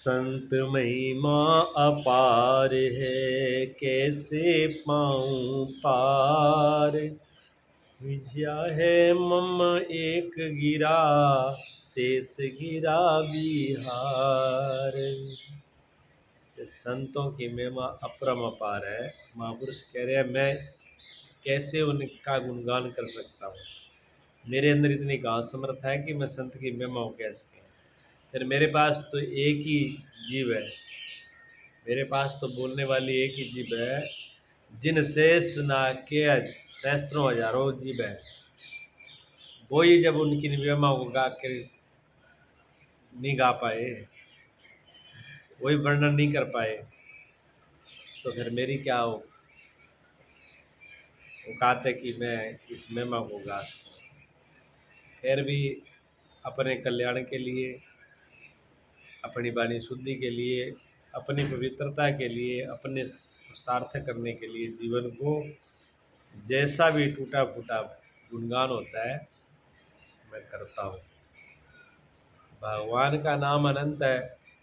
संत महिमा अपार है, कैसे पाऊँ पार। विजया है मम एक गिरा, शेष गिरा बिहार। संतों की महिमा अपरंपार है। महापुरुष कह रहे हैं मैं कैसे उनका गुणगान कर सकता हूँ, मेरे अंदर इतनी कहाँ समर्थ है कि मैं संत की महिमा को कह सकें। फिर मेरे पास तो एक ही जीव है, मेरे पास तो बोलने वाली एक ही जीव है, जिन शेष ना के सहस्त्रों हजारों जीव है, वो ही जब उनकी महिमा को गा कर नहीं गा पाए, वही वर्णन नहीं कर पाए, तो फिर मेरी क्या औकात है कि मैं इस महिमा को गा सकूँ। फिर भी अपने कल्याण के लिए, अपनी वाणी शुद्धि के लिए, अपनी पवित्रता के लिए, अपने सार्थक करने के लिए जीवन को जैसा भी टूटा फूटा गुणगान होता है मैं करता हूँ। भगवान का नाम अनंत है,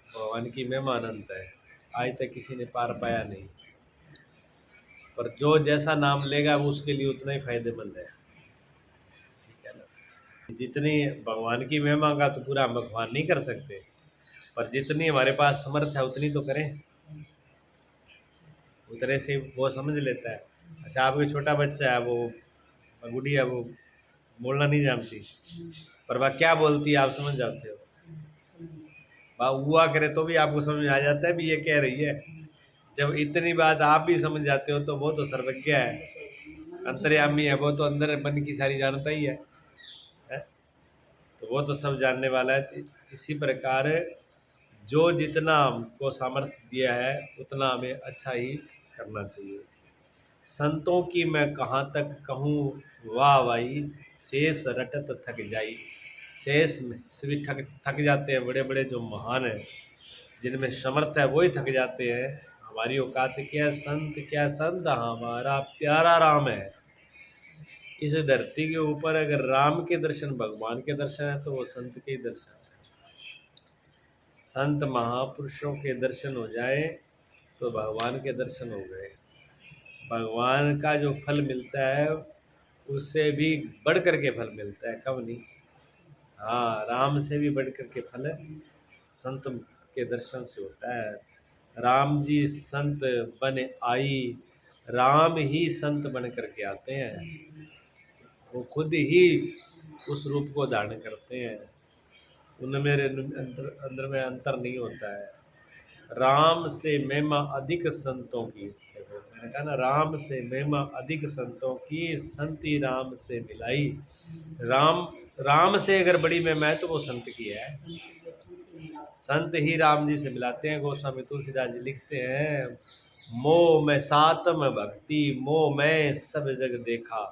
भगवान की महिमा अनंत है, आज तक किसी ने पार पाया नहीं, पर जो जैसा नाम लेगा वो उसके लिए उतना ही फायदेमंद है। ठीक है ना। जितनी भगवान की महिमा का तो पूरा भगवान नहीं कर सकते, पर जितनी हमारे पास समर्थ है उतनी तो करें, उतने से वो समझ लेता है। अच्छा, आपको छोटा बच्चा है, वो गुड़िया, वो बोलना नहीं जानती, पर वह क्या बोलती है आप समझ जाते हो। वह हुआ करे तो भी आपको समझ में आ जाता है भी ये कह रही है। जब इतनी बात आप भी समझ जाते हो तो वो तो सर्वज्ञ है, अंतर्यामी है, वो तो अंदर मन की सारी जानता ही है? तो वो तो सब जानने वाला है। तो इसी प्रकार जो जितना हमको सामर्थ्य दिया है उतना हमें अच्छा ही करना चाहिए। संतों की मैं कहाँ तक कहूँ वाह भाई, शेष रटत थक जाई। शेष में से भी थक जाते हैं, बड़े बड़े जो महान हैं जिनमें समर्थ है वही थक जाते हैं। हमारी औकात क्या, संत क्या, संत हमारा प्यारा राम है। इस धरती के ऊपर अगर राम के दर्शन, भगवान के दर्शन है तो वो संत के ही दर्शन है। संत महापुरुषों के दर्शन हो जाए तो भगवान के दर्शन हो गए। भगवान का जो फल मिलता है उससे भी बढ़ कर के फल मिलता है, कब नहीं। हाँ, राम से भी बढ़ कर के फल संत के दर्शन से होता है। राम जी संत बन आई, राम ही संत बन करके आते हैं, वो खुद ही उस रूप को धारण करते हैं, उनमें मेरे अंदर में अंतर नहीं होता है। राम से महिमा अधिक संतों की, देखो मैंने कहा ना, राम से महिमा अधिक संतों की, संति राम से मिलाई। राम राम से अगर बड़ी महिमा है तो वो संत की है। संत ही राम जी से मिलाते हैं। गोस्वामी तुलसीदास जी लिखते हैं, मोह में सातम भक्ति, मोह में सब जग देखा।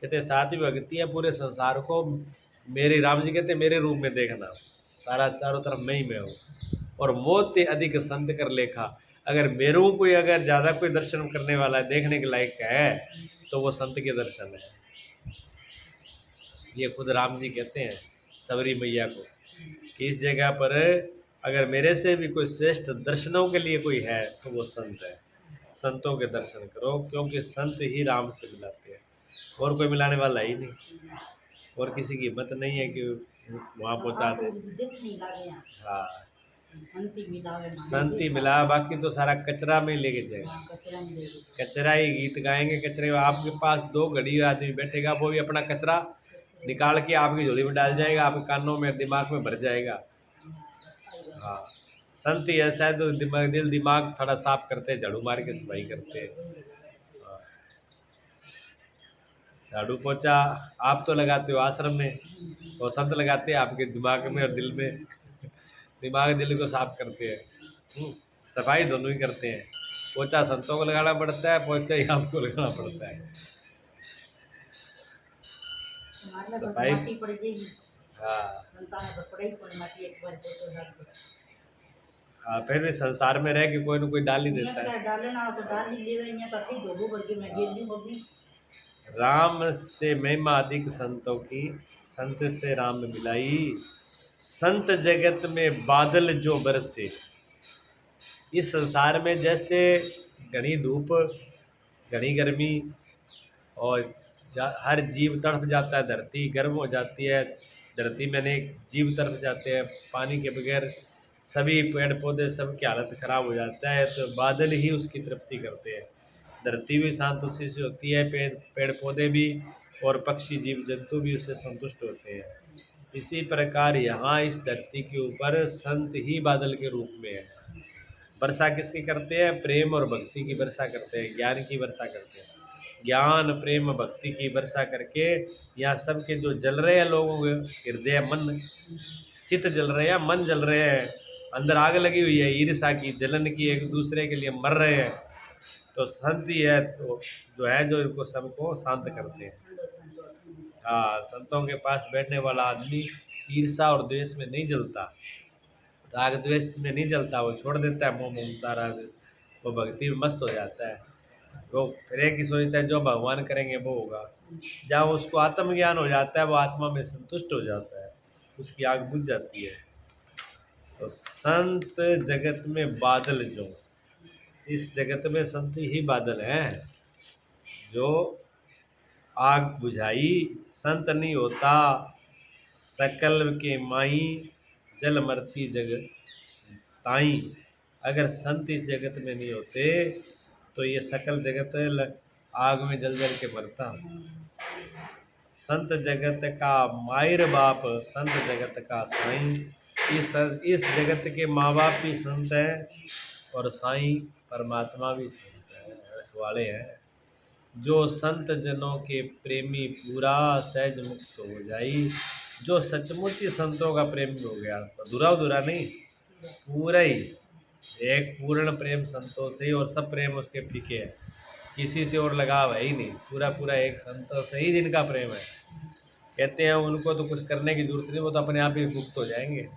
कहते सातवीं भक्ति है पूरे संसार को मेरे, राम जी कहते मेरे रूप में देखना, सारा चारों तरफ मैं ही मैं हूँ। और मोते अधिक संत कर लेखा, अगर मेरू कोई अगर ज़्यादा कोई दर्शन करने वाला है, देखने के लायक है, तो वो संत के दर्शन है। ये खुद राम जी कहते हैं सबरी मैया को कि इस जगह पर अगर मेरे से भी कोई श्रेष्ठ दर्शनों के लिए कोई है तो वो संत है। संतों के दर्शन करो, क्योंकि संत ही राम से मिलाते हैं, और कोई मिलाने वाला ही नहीं, और किसी की हिम्मत नहीं है कि वहाँ पहुँचा दे। हाँ, संति मिला, बाकी तो सारा कचरा में लेके जाएगा। कचरा ही गीत गाएंगे, कचरे। आपके पास 2 घड़ी आदमी बैठेगा, वो भी अपना कचरा निकाल के आपकी झोली में डाल जाएगा, आपके कानों में दिमाग में भर जाएगा। हाँ, संत ही ऐसा है तो दिल दिमाग थोड़ा साफ करते हैं, झाड़ू मार के सफाई करते हैं। हाँ, झाड़ू पोछा आप तो लगाते हो आश्रम में, और संत लगाते हैं आपके दिमाग में और दिल में। दिमाग दिल को साफ करते हैं, सफाई दोनों ही करते हैं। पोछा संतों को लगाना पड़ता है, पोछा ही आपको लगाना पड़ता है। सफाई, हाँ हाँ, फिर भी संसार में रह के कोई ना कोई डाल ही देता है। राम से महिमा अधिक संतों की, संत से राम मिलाई। संत जगत में बादल जो बरसे, इस संसार में जैसे घनी धूप, घनी गर्मी, और हर जीव तड़प जाता है, धरती गर्म हो जाती है, धरती में अनेक जीव तड़प जाते हैं, पानी के बगैर सभी पेड़ पौधे सबकी हालत खराब हो जाता है, तो बादल ही उसकी तृप्ति करते हैं। धरती भी शांत उसी से होती है, पेड़ पौधे भी, और पक्षी जीव जंतु भी उससे संतुष्ट होते हैं। इसी प्रकार यहाँ इस धरती के ऊपर संत ही बादल के रूप में है। वर्षा किसकी करते हैं? प्रेम और भक्ति की वर्षा करते हैं, ज्ञान की वर्षा करते हैं। ज्ञान प्रेम भक्ति की वर्षा करके यहाँ सबके जो जल रहे हैं लोगों के हृदय मन चित्त जल रहे हैं, मन जल रहे हैं, अंदर आग लगी हुई है ईर्ष्या की, जलन की, एक दूसरे के लिए मर रहे हैं, तो संत ही है तो जो है जो इनको सबको शांत करते हैं। हाँ, संतों के पास बैठने वाला आदमी ईर्षा और द्वेष में नहीं जलता, राग द्वेष में नहीं जलता, वो छोड़ देता है मोह ममता राग, वो भक्ति में मस्त हो जाता है। वो फिर एक ही सोचता है जो भगवान करेंगे वो होगा। जहाँ उसको आत्मज्ञान हो जाता है, वो आत्मा में संतुष्ट हो जाता है, उसकी आग बुझ जाती है। तो संत जगत में बादल, जो इस जगत में संत ही बादल हैं, जो आग बुझाई संत नहीं होता, सकल के माई जल मरती जग ताई। अगर संत इस जगत में नहीं होते तो ये सकल जगत आग में जल जल के मरता। संत जगत का मायर बाप, संत जगत का साईं। इस जगत के माँ बाप भी संत हैं और साईं परमात्मा भी संत है, वाले हैं। जो संत जनों के प्रेमी पूरा सहज मुक्त हो जाई। जो सचमुच ही संतों का प्रेमी हो गया, अधूरा अधूरा नहीं, पूरा ही एक पूर्ण प्रेम संतों से ही, और सब प्रेम उसके फीके है, किसी से और लगाव है ही नहीं, पूरा पूरा एक संतों से ही जिनका प्रेम है। कहते हैं उनको तो कुछ करने की जरूरत नहीं, वो तो अपने आप ही मुक्त हो जाएंगे,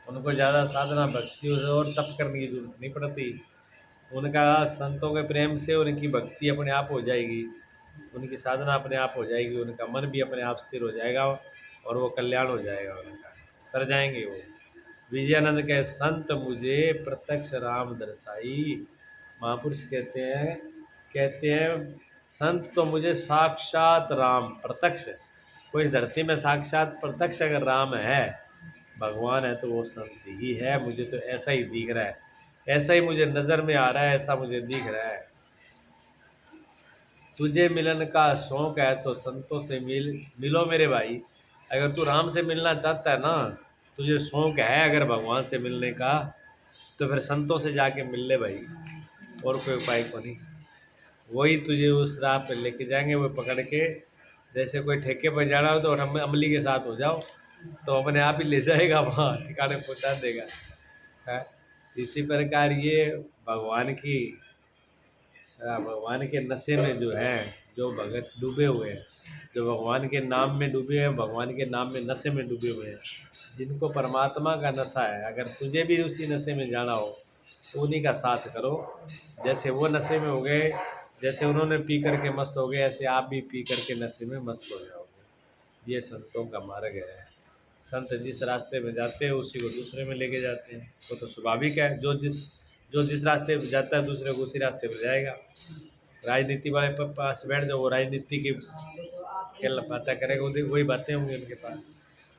उनको ज़्यादा साधना भक्ति और तप करने की जरूरत नहीं पड़ती। उनका संतों के प्रेम से उनकी भक्ति अपने आप हो जाएगी, उनकी साधना अपने आप हो जाएगी, उनका मन भी अपने आप स्थिर हो जाएगा और वो कल्याण हो जाएगा, उनका कर जाएंगे वो। विजयानंद के संत मुझे प्रत्यक्ष राम दर्शाई। महापुरुष कहते हैं संत तो मुझे साक्षात राम प्रत्यक्ष, कोई धरती में साक्षात प्रत्यक्ष अगर राम है, भगवान है, तो वो संत ही है। मुझे तो ऐसा ही दिख रहा है, ऐसा ही मुझे नज़र में आ रहा है, ऐसा मुझे दिख रहा है। तुझे मिलन का शौक है तो संतों से मिलो मेरे भाई। अगर तू राम से मिलना चाहता है ना, तुझे शौक है अगर भगवान से मिलने का, तो फिर संतों से जाके मिल ले भाई, और कोई उपाय को नहीं। वही तुझे उस राह पर लेके जाएंगे, वो पकड़ के, जैसे कोई ठेके पर जाना हो तो अमली के साथ हो जाओ, तो अपने आप ही ले जाएगा, वहाँ ठिकाने पहुँचा देगा है। इसी प्रकार ये भगवान के नशे में जो है, जो भगत डूबे हुए हैं, जो भगवान के नाम में डूबे हैं, भगवान के नाम में नशे में डूबे हुए हैं, जिनको परमात्मा का नशा है, अगर तुझे भी उसी नशे में जाना हो तो उन्हीं का साथ करो। जैसे वो नशे में हो गए, जैसे उन्होंने पी करके मस्त हो गए, ऐसे आप भी पी करके नशे में मस्त हो जाओगे। ये संतों का मार्ग है। संत जिस रास्ते में जाते हैं उसी को दूसरे में लेके जाते हैं, वो तो स्वाभाविक है। जो जिस रास्ते पर जाता है दूसरे को उसी रास्ते पर जाएगा। राजनीति वाले पास बैठ जाओ, वो राजनीति की खेल बातें करेगा, वही बातें होंगी उनके पास।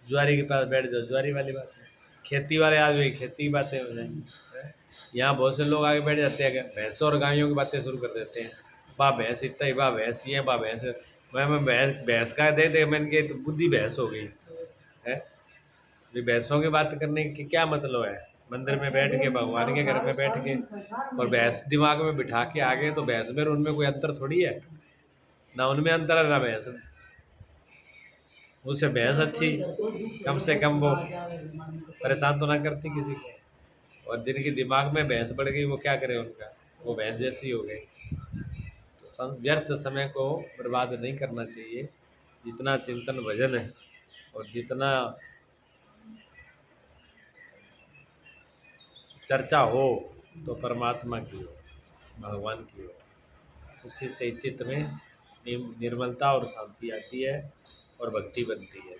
जुआरी के पास बैठ जाओ, जुआरी वाली बातें। खेती वाले आदमी खेती की बातें हो जाएंगी। यहाँ बहुत से लोग आगे बैठ जाते हैं, भैंसों और गायों की बातें शुरू कर देते हैं। वाह भैंस इतना ही, वाह भैंस ये, वाह भैंस, मैं भैंस का दे मैंने के तो बुद्धि भैंस हो गई है। भैंसों की बात करने की क्या मतलब है? मंदिर में बैठ के, भगवान के घर में बैठ के, और भैंस दिमाग में बिठा के आगे, तो भैंस में उनमें कोई अंतर थोड़ी है, ना उनमें अंतर है ना भैंस। उससे भैंस अच्छी, कम से कम वो परेशान तो ना करती किसी को। और जिनके दिमाग में भैंस बढ़ गई वो क्या करे, उनका वो भैंस जैसी हो गई। तो व्यर्थ समय को बर्बाद नहीं करना चाहिए। जितना चिंतन भजन है और जितना चर्चा हो तो परमात्मा की हो, भगवान की हो, उसी से चित्त में निर्मलता और शांति आती है और भक्ति बनती है।